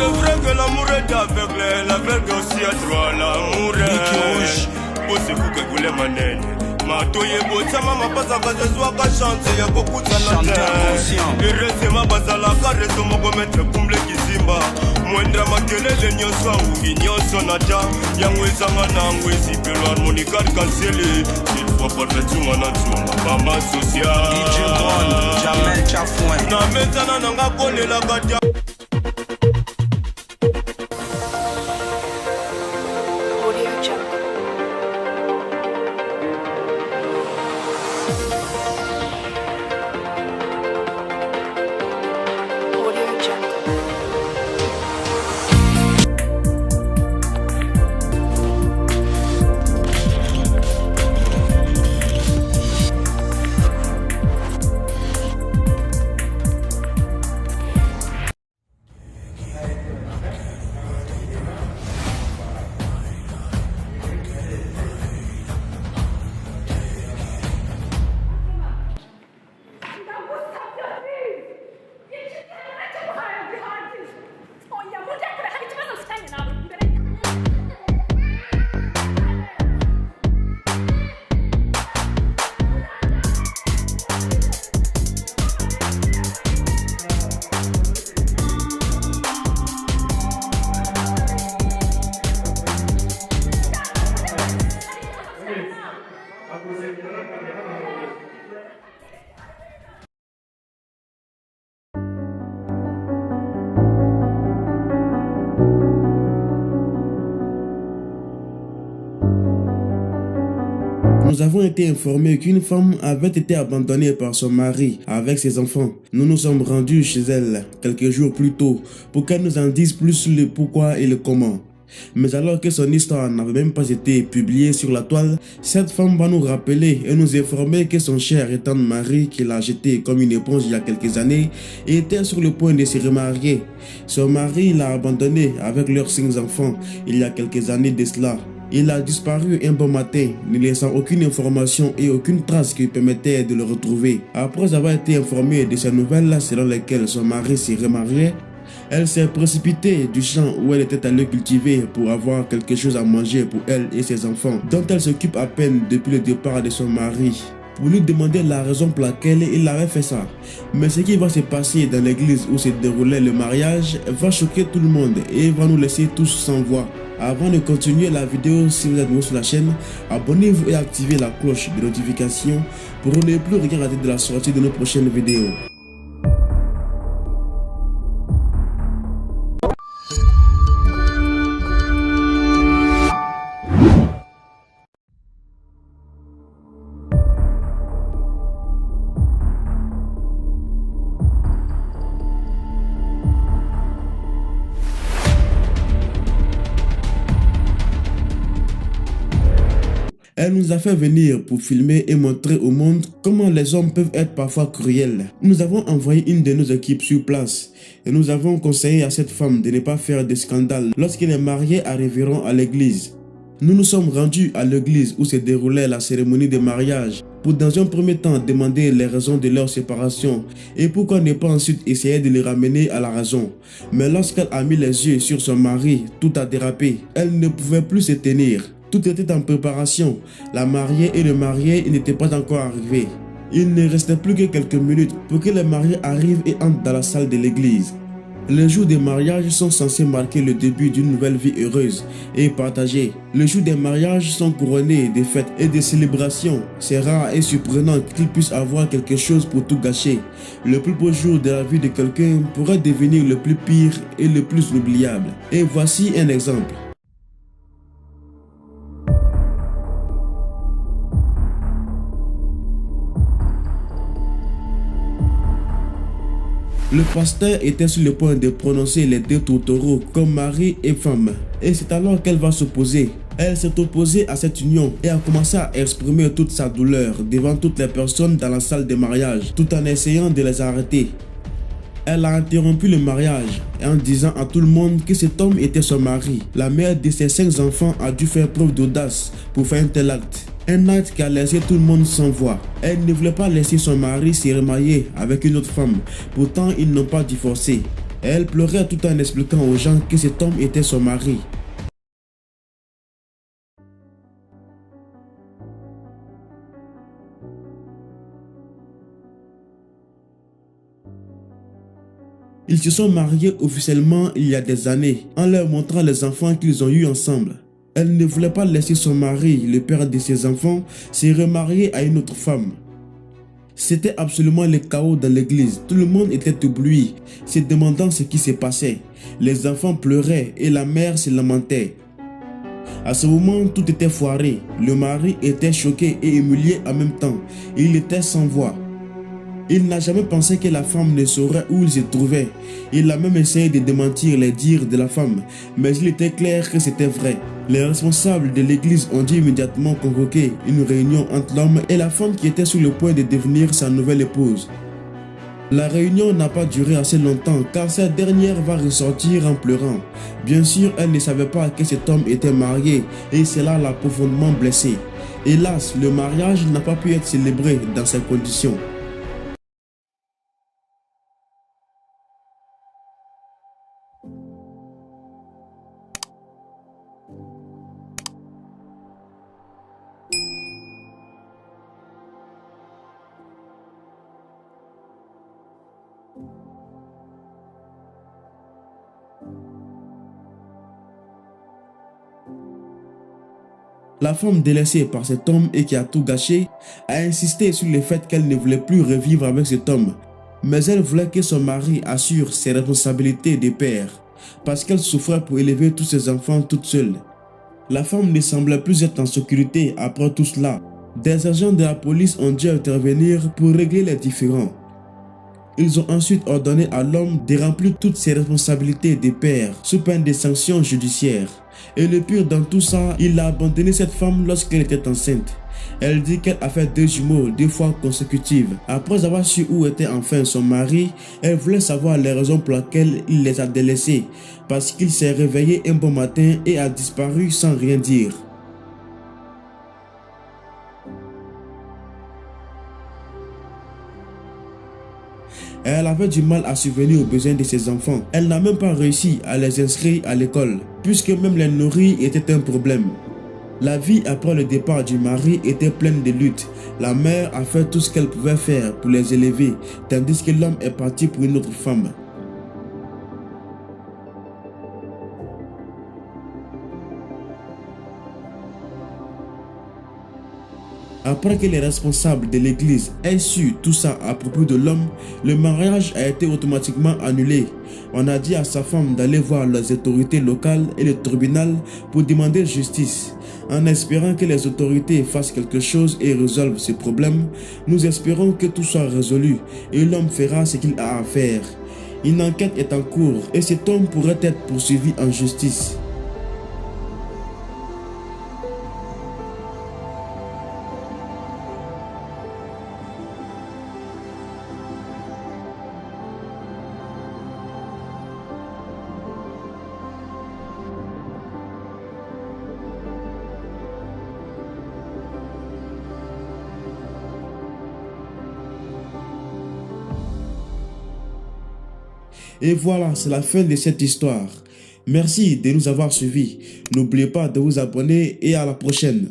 c'est vrai que l'amour est aveugle, l'aveugle aussi a droit à l'amour. Pour ce que vous voulez manène. Matoye botama mapasa kazezwa ka chance ya kokutana te. Irezema bazala ka rezo moko metre kumble kizimba. Mwendra makelele nyonso awungi nyonso nata. Yango ezanga nango ezipelo harmonica kansele. Il faut pas fetunga na tunga mama social. DJ Gon, Jamel Chafouin. Na metana nanga kolela katia. Nous avons été informés qu'une femme avait été abandonnée par son mari avec ses enfants. Nous nous sommes rendus chez elle quelques jours plus tôt pour qu'elle nous en dise plus sur le pourquoi et le comment. Mais alors que son histoire n'avait même pas été publiée sur la toile, cette femme va nous rappeler et nous informer que son cher et tendre mari, qui l'a jeté comme une éponge il y a quelques années, était sur le point de se remarier. Son mari l'a abandonné avec leurs 5 enfants il y a quelques années de cela. Il a disparu un bon matin, ne laissant aucune information et aucune trace qui permettait de le retrouver. Après avoir été informée de ces nouvelles selon lesquelles son mari s'est remarié, elle s'est précipitée du champ où elle était allée cultiver pour avoir quelque chose à manger pour elle et ses enfants, dont elle s'occupe à peine depuis le départ de son mari, pour lui demander la raison pour laquelle il avait fait ça. Mais ce qui va se passer dans l'église où se déroulait le mariage va choquer tout le monde et va nous laisser tous sans voix. Avant de continuer la vidéo, si vous êtes nouveau sur la chaîne, abonnez-vous et activez la cloche de notification pour ne plus rien rater de la sortie de nos prochaines vidéos. Elle nous a fait venir pour filmer et montrer au monde comment les hommes peuvent être parfois cruels. Nous avons envoyé une de nos équipes sur place et nous avons conseillé à cette femme de ne pas faire de scandale lorsque les mariés arriveront à l'église. Nous nous sommes rendus à l'église où se déroulait la cérémonie de mariage pour dans un premier temps demander les raisons de leur séparation et pourquoi ne pas ensuite essayer de les ramener à la raison. Mais lorsqu'elle a mis les yeux sur son mari, tout a dérapé. Elle ne pouvait plus se tenir. Tout était en préparation. La mariée et le marié n'étaient pas encore arrivés. Il ne restait plus que quelques minutes pour que les mariés arrivent et entrent dans la salle de l'église. Les jours des mariages sont censés marquer le début d'une nouvelle vie heureuse et partagée. Les jours des mariages sont couronnés de fêtes et de célébrations. C'est rare et surprenant qu'ils puissent avoir quelque chose pour tout gâcher. Le plus beau jour de la vie de quelqu'un pourrait devenir le plus pire et le plus oubliable. Et voici un exemple. Le pasteur était sur le point de prononcer les 2 tourtereaux comme mari et femme. Et c'est alors qu'elle va s'opposer. Elle s'est opposée à cette union et a commencé à exprimer toute sa douleur devant toutes les personnes dans la salle de mariage, tout en essayant de les arrêter. Elle a interrompu le mariage en disant à tout le monde que cet homme était son mari. La mère de ses 5 enfants a dû faire preuve d'audace pour faire un tel acte. Un acte qui a laissé tout le monde sans voix. Elle ne voulait pas laisser son mari se remarier avec une autre femme. Pourtant, ils n'ont pas divorcé. Elle pleurait tout en expliquant aux gens que cet homme était son mari. Ils se sont mariés officiellement il y a des années, en leur montrant les enfants qu'ils ont eus ensemble. Elle ne voulait pas laisser son mari, le père de ses enfants, se remarier à une autre femme. C'était absolument le chaos dans l'église. Tout le monde était ébloui, se demandant ce qui se passait. Les enfants pleuraient et la mère se lamentait. À ce moment, tout était foiré. Le mari était choqué et humilié en même temps. Il était sans voix. Il n'a jamais pensé que la femme ne saurait où il se trouvait. Il a même essayé de démentir les dires de la femme, mais il était clair que c'était vrai. Les responsables de l'église ont dû immédiatement convoquer une réunion entre l'homme et la femme qui était sur le point de devenir sa nouvelle épouse. La réunion n'a pas duré assez longtemps car cette dernière va ressortir en pleurant. Bien sûr, elle ne savait pas que cet homme était marié et cela l'a profondément blessée. Hélas, le mariage n'a pas pu être célébré dans ces conditions. La femme délaissée par cet homme et qui a tout gâché a insisté sur le fait qu'elle ne voulait plus revivre avec cet homme. Mais elle voulait que son mari assure ses responsabilités de père parce qu'elle souffrait pour élever tous ses enfants toute seule. La femme ne semblait plus être en sécurité après tout cela. Des agents de la police ont dû intervenir pour régler les différends. Ils ont ensuite ordonné à l'homme de remplir toutes ses responsabilités de père sous peine de sanctions judiciaires. Et le pire dans tout ça, il a abandonné cette femme lorsqu'elle était enceinte. Elle dit qu'elle a fait 2 jumeaux 2 fois consécutives. Après avoir su où était enfin son mari, elle voulait savoir les raisons pour lesquelles il les a délaissés. Parce qu'il s'est réveillé un bon matin et a disparu sans rien dire. Elle avait du mal à subvenir aux besoins de ses enfants. Elle n'a même pas réussi à les inscrire à l'école, puisque même les nourrir était un problème. La vie après le départ du mari était pleine de luttes. La mère a fait tout ce qu'elle pouvait faire pour les élever, tandis que l'homme est parti pour une autre femme. Après que les responsables de l'église aient su tout ça à propos de l'homme, le mariage a été automatiquement annulé. On a dit à sa femme d'aller voir les autorités locales et le tribunal pour demander justice. En espérant que les autorités fassent quelque chose et résolvent ce problème, nous espérons que tout soit résolu et l'homme fera ce qu'il a à faire. Une enquête est en cours et cet homme pourrait être poursuivi en justice. Et voilà, c'est la fin de cette histoire. Merci de nous avoir suivis. N'oubliez pas de vous abonner et à la prochaine.